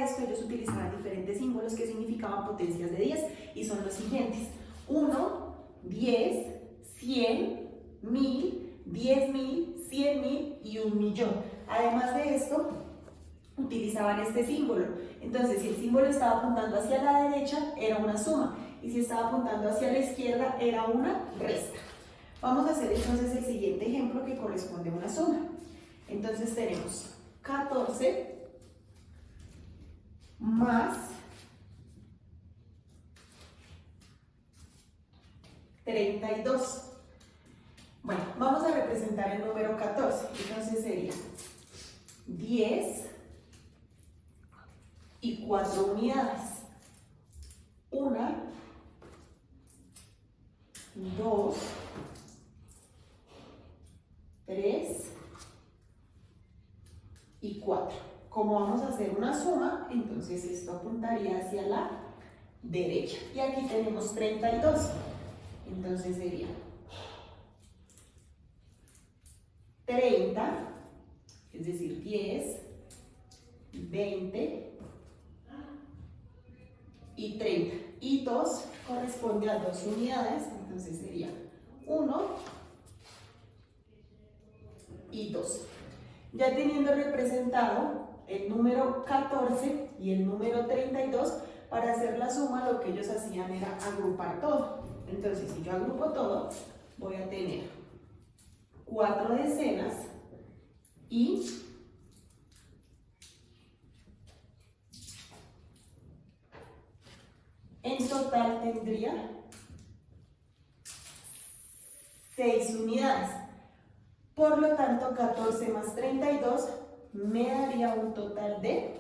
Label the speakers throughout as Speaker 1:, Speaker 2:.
Speaker 1: para esto ellos utilizaban diferentes símbolos que significaban potencias de 10 y son los siguientes: 1, 10, 100, 1000, 10.000, 100.000 y 1.000.000. Además de esto, utilizaban este símbolo. Entonces, si el símbolo estaba apuntando hacia la derecha, era una suma, y si estaba apuntando hacia la izquierda, era una resta. Vamos a hacer entonces el siguiente ejemplo que corresponde a una suma. Entonces tenemos 14 más 32. Bueno, vamos a representar el número 14. Entonces sería 10 y 4 unidades. 1, 2, 3 y 4. Como vamos a hacer una suma, entonces esto apuntaría hacia la derecha. Y aquí tenemos 32. Entonces sería 30, es decir, 10, 20 y 30. Y 2 corresponde a 2 unidades, entonces sería 1 y 2. Ya teniendo representado el número 14 y el número 32, para hacer la suma lo que ellos hacían era agrupar todo. Entonces, si yo agrupo todo, voy a tener 4 decenas y en total tendría 6 unidades. Por lo tanto, 14 más 32 me daría un total de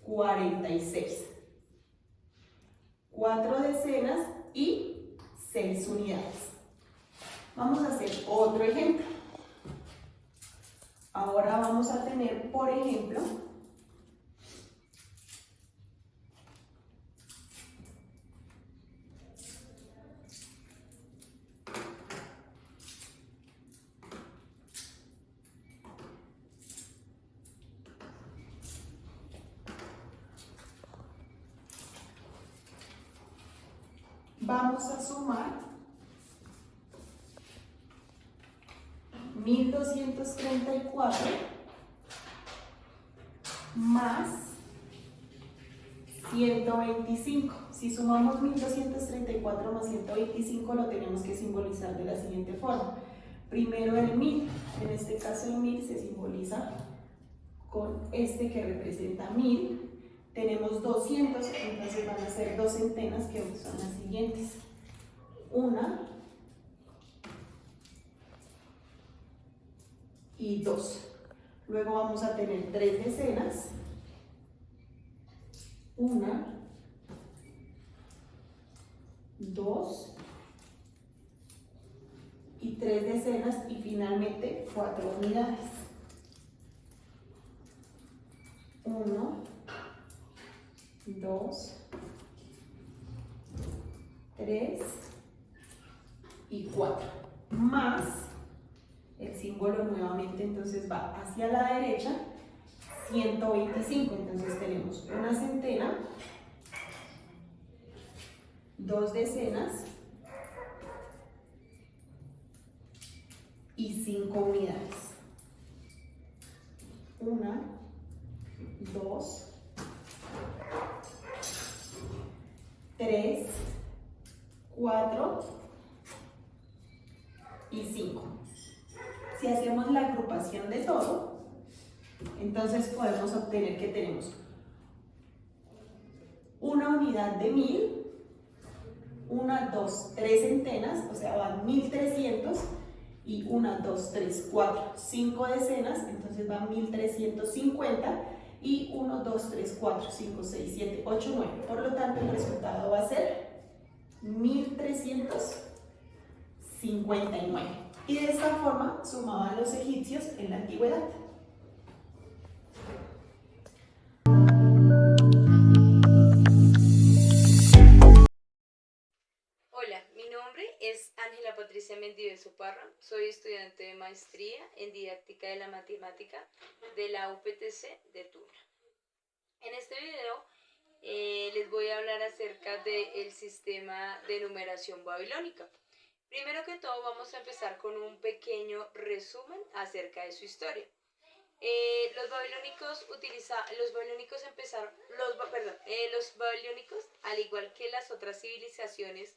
Speaker 1: 46. 4 decenas y 6 unidades. Vamos a hacer otro ejemplo. Ahora vamos a tener, por ejemplo, vamos a sumar 1234 más 125. Si sumamos 1234 más 125, lo tenemos que simbolizar de la siguiente forma. Primero el 1000, en este caso el 1000 se simboliza con este que representa 1000. Tenemos 200, entonces van a ser dos centenas que son las siguientes: 1 y 2. Luego vamos a tener 3 decenas: 1, 2 y 3 decenas, y finalmente 4 unidades: 1, 2, 3 y 4, más el símbolo nuevamente, entonces va hacia la derecha, 125. Entonces tenemos una centena, 2 decenas y 5 unidades: 1, 2, 3, 4 y 5. Si hacemos la agrupación de todo, entonces podemos obtener que tenemos una unidad de 1000, 1, 2, 3 centenas, o sea, van 1300, y 1, 2, 3, 4, 5 decenas, entonces van 1350, y 1, 2, 3, 4, 5, 6, 7, 8, 9. Por lo tanto, el resultado va a ser 1359. Y de esta forma sumaban los egipcios en la antigüedad.
Speaker 2: Hola, mi nombre es Ángela Patricia Mendívez Parra, soy estudiante de maestría en didáctica de la matemática de la UPTC de Tula. En este video les voy a hablar acerca del sistema de numeración babilónica. Primero que todo vamos a empezar con un pequeño resumen acerca de su historia. Los babilónicos empezaron, los babilónicos, al igual que las otras civilizaciones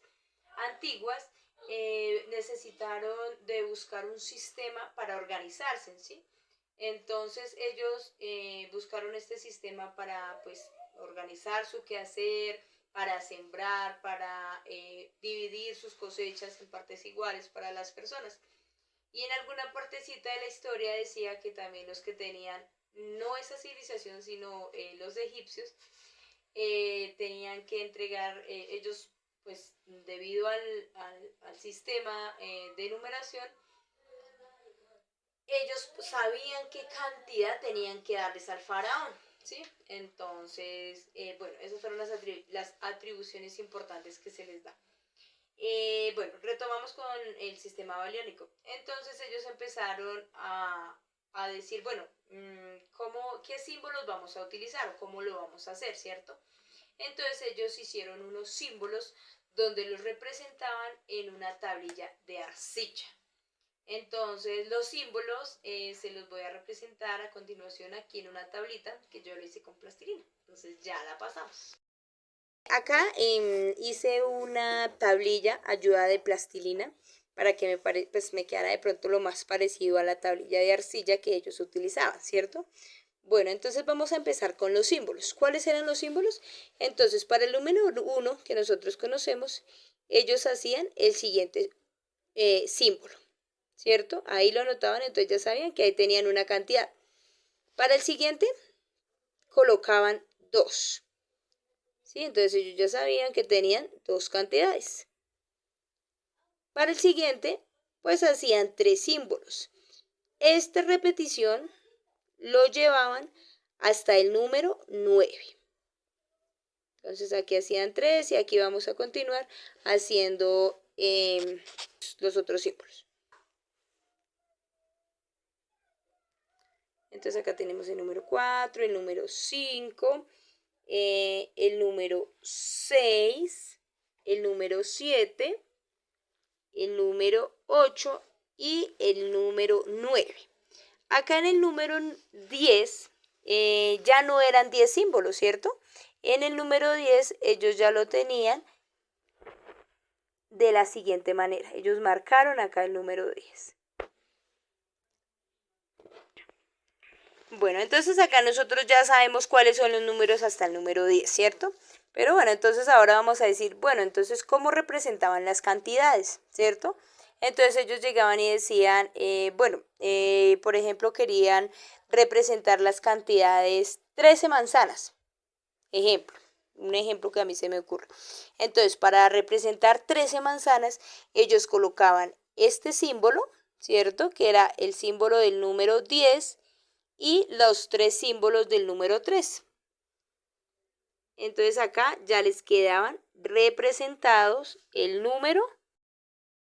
Speaker 2: antiguas, necesitaron de buscar un sistema para organizarse, ¿sí? Entonces ellos buscaron este sistema para, pues, organizar su quehacer, para sembrar, para dividir sus cosechas en partes iguales para las personas. Y en alguna partecita de la historia decía que también los que tenían, no esa civilización, sino los egipcios, tenían que entregar, ellos, pues debido al sistema de numeración, ellos sabían qué cantidad tenían que darles al faraón, ¿sí? Entonces, bueno, esas fueron las atribuciones importantes que se les da. Bueno, retomamos con el sistema babilónico. Entonces ellos empezaron a decir, bueno, ¿qué símbolos vamos a utilizar o cómo lo vamos a hacer, ¿cierto? Entonces ellos hicieron unos símbolos donde los representaban en una tablilla de arcilla. Entonces los símbolos se los voy a representar a continuación aquí en una tablita que yo lo hice con plastilina. Entonces ya la pasamos. Acá hice una tablilla ayuda de plastilina para que me quedara de pronto lo más parecido a la tablilla de arcilla que ellos utilizaban, ¿cierto? Bueno, entonces vamos a empezar con los símbolos. ¿Cuáles eran los símbolos? Entonces, para el número 1 que nosotros conocemos, ellos hacían el siguiente símbolo, ¿cierto? Ahí lo anotaban, entonces ya sabían que ahí tenían una cantidad. Para el siguiente, colocaban 2. ¿Sí? Entonces ellos ya sabían que tenían 2 cantidades. Para el siguiente, pues hacían 3 símbolos. Esta repetición lo llevaban hasta el número 9. Entonces aquí hacían 3 y aquí vamos a continuar haciendo los otros símbolos. Entonces acá tenemos el número 4, el número 5, el número 6, el número 7, el número 8 y el número 9. Acá en el número 10 ya no eran 10 símbolos, ¿cierto? En el número 10 ellos ya lo tenían de la siguiente manera. Ellos marcaron acá el número 10. Bueno, entonces acá nosotros ya sabemos cuáles son los números hasta el número 10, ¿cierto? Pero bueno, entonces ahora vamos a decir, bueno, entonces, ¿cómo representaban las cantidades, ¿cierto? Entonces ellos llegaban y decían, por ejemplo, querían representar las cantidades 13 manzanas. Un ejemplo que a mí se me ocurre. Entonces, para representar 13 manzanas, ellos colocaban este símbolo, ¿cierto? Que era el símbolo del número 10 y los 3 símbolos del número 3. Entonces acá ya les quedaban representados el número.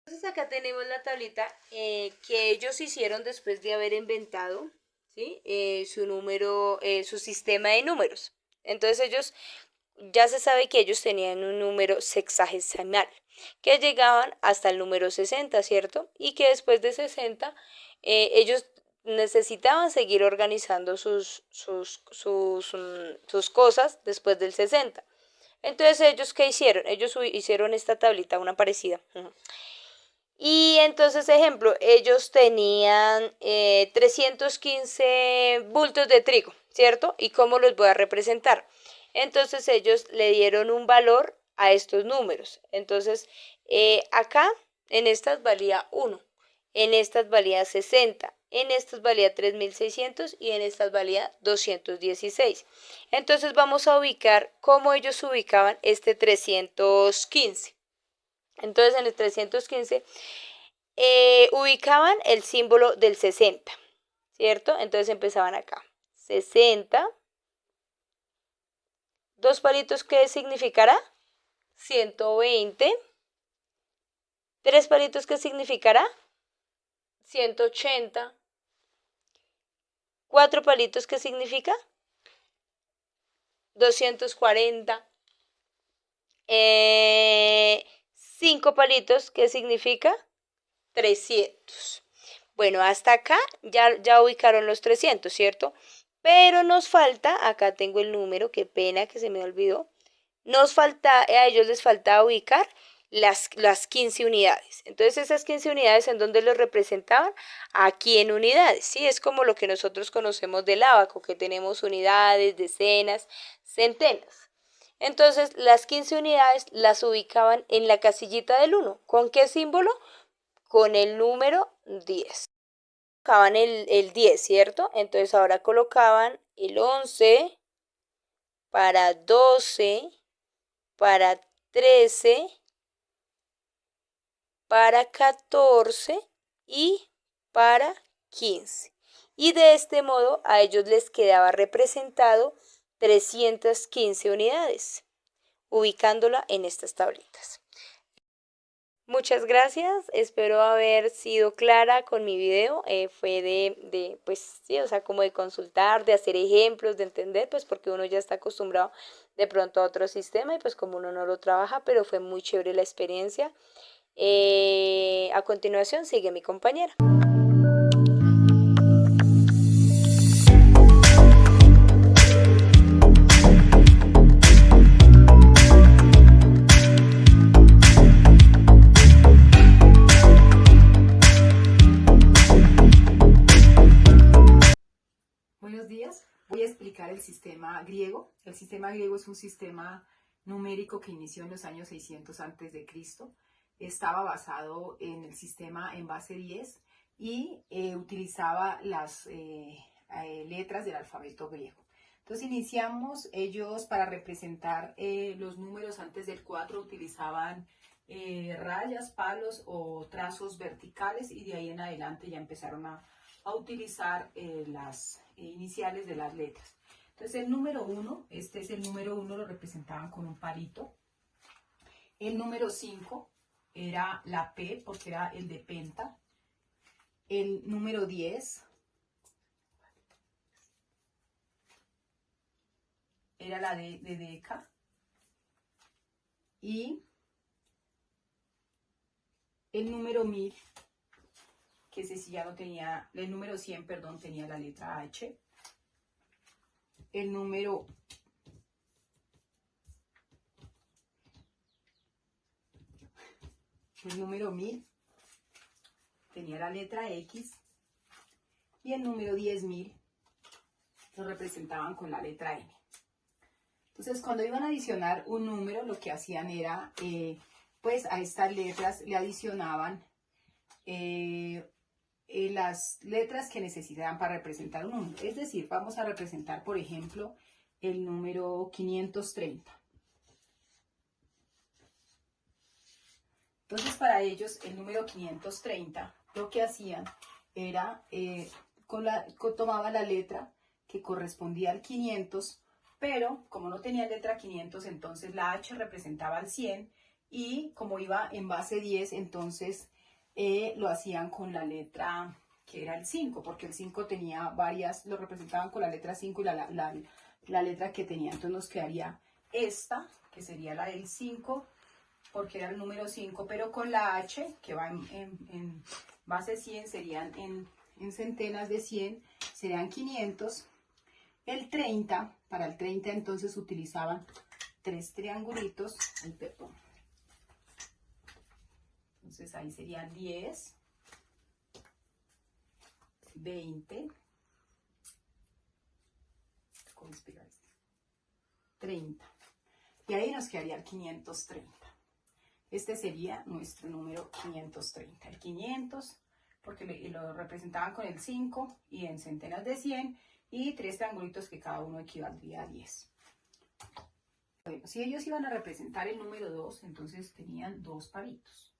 Speaker 2: Entonces acá tenemos la tablita que ellos hicieron después de haber inventado, ¿sí? Su sistema de números. Entonces ellos, ya se sabe que ellos tenían un número sexagesimal, que llegaban hasta el número 60, ¿cierto? Y que después de 60 ellos necesitaban seguir organizando sus cosas después del 60. Entonces ellos, ¿qué hicieron? Ellos hicieron esta tablita, una parecida. Y entonces, ejemplo, ellos tenían 315 bultos de trigo, ¿cierto? ¿Y cómo los voy a representar? Entonces ellos le dieron un valor a estos números. Entonces, acá en estas valía 1, en estas valía 60, en estas valía 3600 y en estas valía 216. Entonces vamos a ubicar cómo ellos ubicaban este 315. Entonces en el 315 ubicaban el símbolo del 60, ¿cierto? Entonces empezaban acá. 60. 2 palitos, ¿qué significará? 120. 3 palitos, ¿qué significará? 180. 4 palitos, ¿qué significa? 240. 5 palitos, ¿qué significa? 300. Bueno, hasta acá ya ubicaron los 300, ¿cierto? Pero nos falta, acá tengo el número, qué pena que se me olvidó. A ellos les falta ubicar las 15 unidades. Entonces, esas 15 unidades, ¿en dónde los representaban? Aquí en unidades, ¿sí? Es como lo que nosotros conocemos del ábaco, que tenemos unidades, decenas, centenas. Entonces, las 15 unidades las ubicaban en la casillita del 1. ¿Con qué símbolo? Con el número 10. Colocaban el 10, ¿cierto? Entonces ahora colocaban el 11 para 12, para 13, para 14 y para 15. Y de este modo a ellos les quedaba representado 315 unidades, ubicándola en estas tablitas. Muchas gracias, espero haber sido clara con mi video. Fue pues sí, o sea, como de consultar, de hacer ejemplos, de entender, pues porque uno ya está acostumbrado de pronto a otro sistema y pues como uno no lo trabaja, pero fue muy chévere la experiencia. A continuación sigue mi compañera.
Speaker 3: Buenos días, voy a explicar el sistema griego. El sistema griego es un sistema numérico que inició en los años 600 a.C. Estaba basado en el sistema en base 10 y utilizaba las letras del alfabeto griego. Entonces iniciamos, ellos para representar los números antes del 4 utilizaban rayas, palos o trazos verticales, y de ahí en adelante ya empezaron a utilizar las iniciales de las letras. Entonces el número 1, este es el número 1, lo representaban con un palito. El número 5 era la P porque era el de penta. El número 10 era la D de deca. Y el número 1000, que ese sí ya no tenía, el número 100, perdón, tenía la letra H. El número 1000 tenía la letra X, y el número 10.000 lo representaban con la letra M. Entonces, cuando iban a adicionar un número, lo que hacían era, pues a estas letras le adicionaban las letras que necesitaban para representar un número. Es decir, vamos a representar, por ejemplo, el número 530. Entonces, para ellos, el número 530, lo que hacían era, tomaban la letra que correspondía al 500, pero como no tenía letra 500, entonces la H representaba al 100, y como iba en base 10, entonces lo hacían con la letra que era el 5, porque el 5 tenía varias, lo representaban con la letra 5 y la letra que tenía. Entonces nos quedaría esta, que sería la del 5, porque era el número 5, pero con la H, que va en base 100, serían en centenas de 100, serían 500. El 30, para el 30 entonces utilizaban 3 triangulitos, perdón. Entonces ahí serían 10, 20, 30. Y ahí nos quedaría el 530. Este sería nuestro número 530. El 500, porque lo representaban con el 5 y en centenas de 100, y 3 triangulitos que cada uno equivaldría a 10. Bueno, si ellos iban a representar el número 2, entonces tenían 2 palitos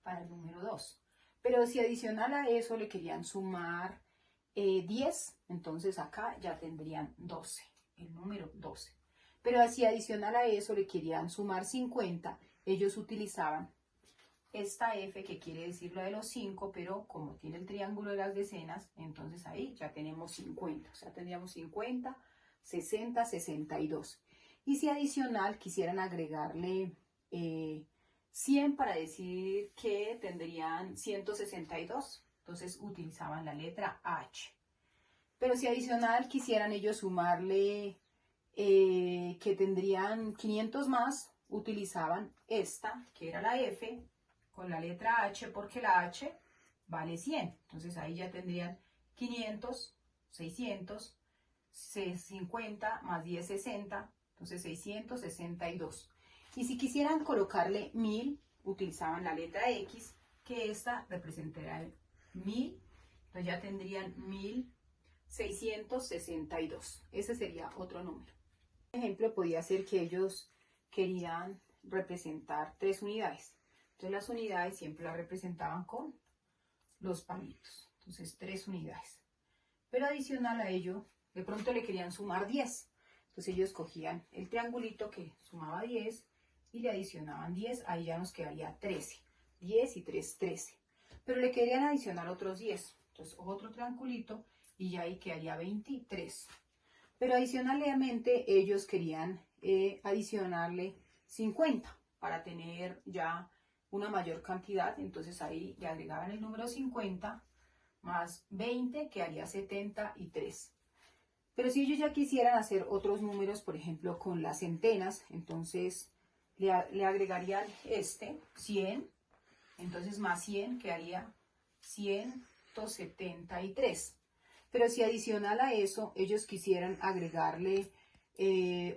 Speaker 3: para el número 2. Pero si adicional a eso le querían sumar 10, entonces acá ya tendrían 12, el número 12. Pero si adicional a eso le querían sumar 50, ellos utilizaban esta F, que quiere decir lo de los 5, pero como tiene el triángulo de las decenas, entonces ahí ya tenemos 50. O sea, tendríamos 50, 60, 62. Y si adicional quisieran agregarle 100 para decir que tendrían 162, entonces utilizaban la letra H. Pero si adicional quisieran ellos sumarle que tendrían 500 más, utilizaban esta, que era la F, con la letra H, porque la H vale 100. Entonces ahí ya tendrían 500, 600, 50 más 10, 60. Entonces 662. Y si quisieran colocarle 1000, utilizaban la letra X, que esta representará 1000. Entonces ya tendrían 1662. Ese sería otro número. Por ejemplo, podía ser que ellos querían representar 3 unidades. Entonces las unidades siempre las representaban con los palitos. Entonces 3 unidades. Pero adicional a ello, de pronto le querían sumar 10. Entonces ellos cogían el triangulito que sumaba 10 y le adicionaban 10. Ahí ya nos quedaría 13. 10 y 3, 13. Pero le querían adicionar otros 10. Entonces otro triangulito y ya ahí quedaría 23. Pero adicionalmente ellos querían adicionarle 50 para tener ya una mayor cantidad. Entonces ahí le agregaban el número 50 más 20, que haría 73. Pero si ellos ya quisieran hacer otros números, por ejemplo con las centenas, entonces le agregarían 100, entonces más 100 quedaría 173. Pero si adicional a eso ellos quisieran agregarle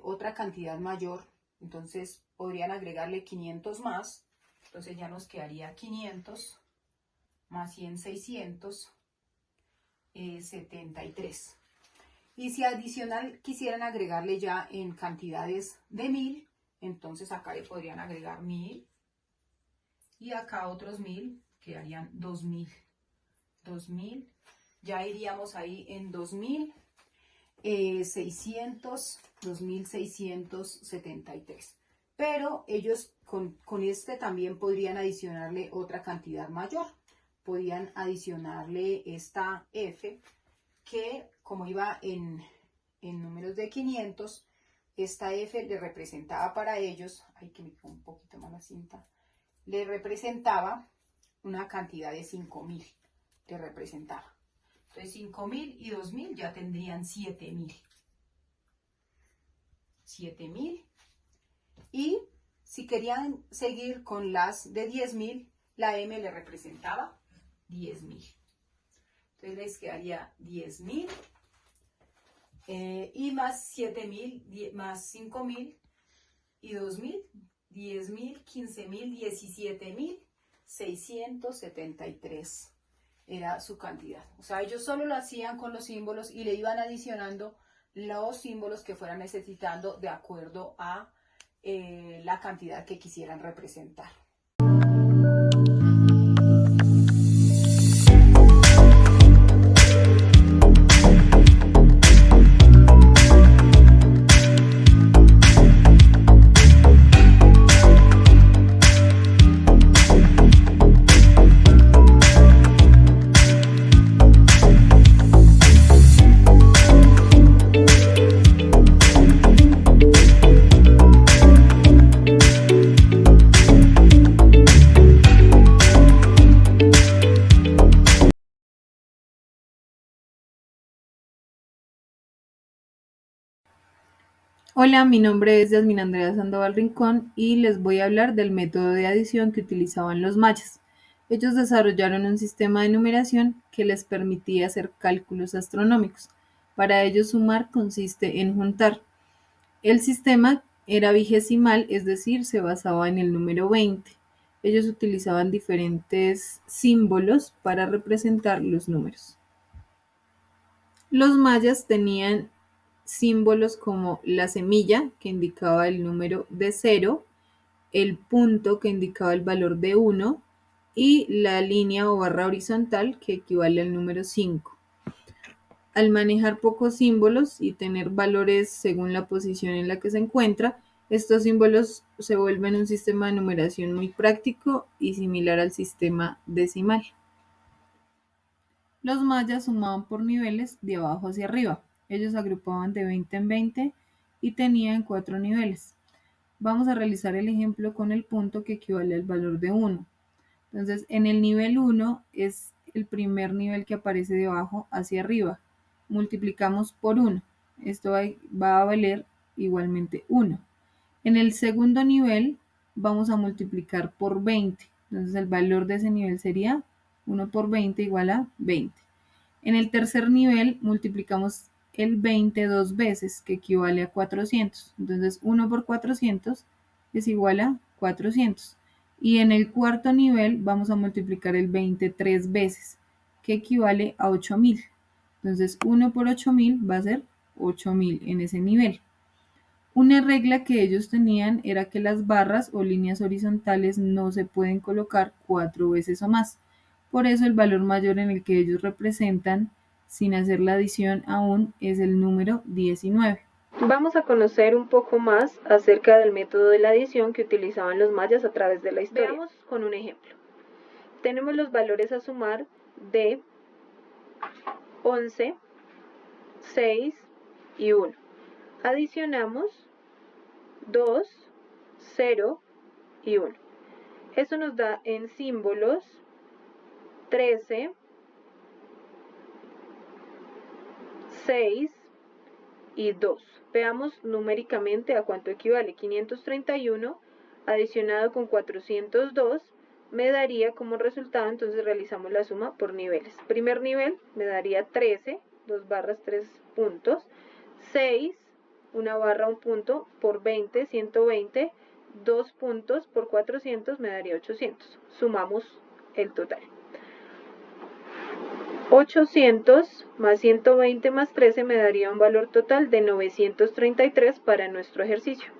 Speaker 3: otra cantidad mayor, entonces podrían agregarle 500 más. Entonces ya nos quedaría 500 más 100, 673. Y si adicional quisieran agregarle ya en cantidades de 1000, entonces acá le podrían agregar 1000 y acá otros 1000, quedarían 2000. 2000. Ya iríamos ahí en 2673. Pero ellos con este también podrían adicionarle otra cantidad mayor. Podían adicionarle esta F, que como iba en números de 500, esta F le representaba para ellos, hay que me pongo un poquito más la cinta, le representaba una cantidad de 5000, le representaba. Entonces 5000 y 2000 ya tendrían 7000. 7000. Y si querían seguir con las de 10.000, la M le representaba 10.000. Entonces les quedaría 10.000 y más 7.000, más 5.000 y 2.000, 10.000, 15.000, 17.673 era su cantidad. O sea, ellos solo lo hacían con los símbolos y le iban adicionando los símbolos que fueran necesitando de acuerdo a la cantidad que quisieran representar.
Speaker 4: Hola, mi nombre es Yasmin Andrea Sandoval Rincón y les voy a hablar del método de adición que utilizaban los mayas. Ellos desarrollaron un sistema de numeración que les permitía hacer cálculos astronómicos. Para ellos sumar consiste en juntar. El sistema era vigesimal, es decir, se basaba en el número 20. Ellos utilizaban diferentes símbolos para representar los números. Los mayas tenían símbolos como la semilla, que indicaba el número de 0, el punto, que indicaba el valor de 1, y la línea o barra horizontal, que equivale al número 5. Al manejar pocos símbolos y tener valores según la posición en la que se encuentra, estos símbolos se vuelven un sistema de numeración muy práctico y similar al sistema decimal. Los mayas sumaban por niveles de abajo hacia arriba. Ellos agrupaban de 20 en 20 y tenían 4 niveles. Vamos a realizar el ejemplo con el punto que equivale al valor de 1. Entonces, en el nivel 1 es el primer nivel que aparece de abajo hacia arriba. Multiplicamos por 1. Esto va a valer igualmente 1. En el segundo nivel vamos a multiplicar por 20. Entonces, el valor de ese nivel sería 1 por 20 igual a 20. En el tercer nivel multiplicamos el 20 dos veces, que equivale a 400. Entonces, 1 por 400 es igual a 400. Y en el cuarto nivel vamos a multiplicar el 20 tres veces, que equivale a 8000. Entonces, 1 por 8000 va a ser 8000 en ese nivel. Una regla que ellos tenían era que las barras o líneas horizontales no se pueden colocar 4 veces o más. Por eso el valor mayor en el que ellos representan, sin hacer la adición aún, es el número 19. Vamos a conocer un poco más acerca del método de la adición que utilizaban los mayas a través de la historia. Veamos con un ejemplo. Tenemos los valores a sumar de 11, 6 y 1. Adicionamos 2, 0 y 1. Eso nos da en símbolos 13, 6 y 2. Veamos numéricamente a cuánto equivale. 531 adicionado con 402 me daría como resultado, entonces realizamos la suma por niveles. Primer nivel me daría 13, 2 barras, 3 puntos, 6, una barra, un punto, por 20, 120, 2 puntos por 400 me daría 800. Sumamos el total. 800 más 120 más 13 me daría un valor total de 933 para nuestro ejercicio.